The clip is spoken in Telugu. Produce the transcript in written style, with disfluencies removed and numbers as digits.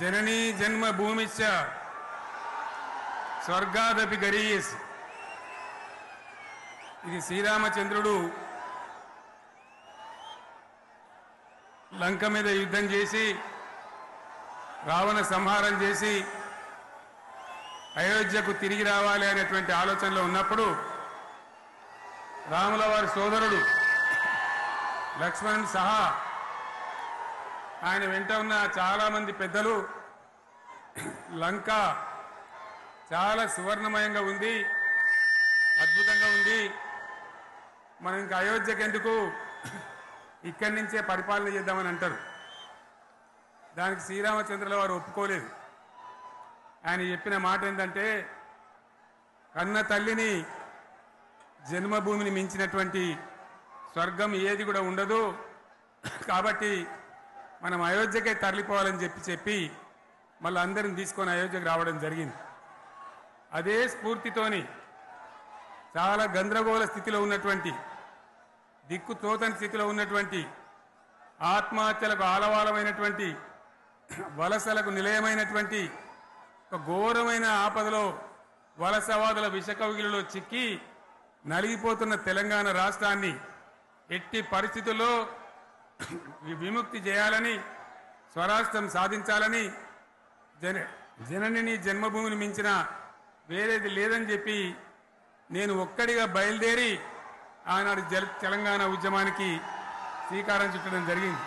जननी जन्मभूमिश्च स्वर्गादपि गरीयसी। ఇది శ్రీరామచంద్రుడు లంక మీద యుద్ధం చేసి రావణ సంహారం చేసి అయోధ్యకు తిరిగి రావాలి అనేటువంటి ఆలోచనలో ఉన్నప్పుడు రాముల వారి సోదరుడు లక్ష్మణుని సహా ఆయన వెంట ఉన్న చాలా మంది పెద్దలు లంక చాలా సువర్ణమయంగా ఉంది, అద్భుతంగా ఉంది, మనం ఇంకా అయోధ్యకు ఎందుకు ఇక్కడి నుంచే పరిపాలన చేద్దామని అంటారు. దానికి శ్రీరామచంద్రుల వారు ఒప్పుకోలేదు. ఆయన చెప్పిన మాట ఏంటంటే, కన్న తల్లిని జన్మభూమిని మించినటువంటి స్వర్గం ఏది కూడా ఉండదు, కాబట్టి మనం అయోధ్యకే తరలిపోవాలని చెప్పి మళ్ళీ అందరిని తీసుకొని అయోధ్యకు రావడం జరిగింది. అదే స్ఫూర్తితోని చాలా గందరగోళ స్థితిలో ఉన్నటువంటి, దిక్కు తోతని స్థితిలో ఉన్నటువంటి, ఆత్మహత్యలకు ఆలవాలమైనటువంటి, వలసలకు నిలయమైనటువంటి ఒక ఘోరమైన ఆపదలో వలసవాదుల విషకౌగిలిలో చిక్కి నలిగిపోతున్న తెలంగాణ రాష్ట్రాన్ని ఎట్టి పరిస్థితుల్లో విముక్తి చేయాలని, స్వరాష్ట్రం సాధించాలని, జనని జన్మభూమిని మించిన వేరేది లేదని చెప్పి నేను ఒక్కడిగా బయలుదేరి ఆనాడు తెలంగాణ ఉద్యమానికి శ్రీకారం చుట్టడం జరిగింది.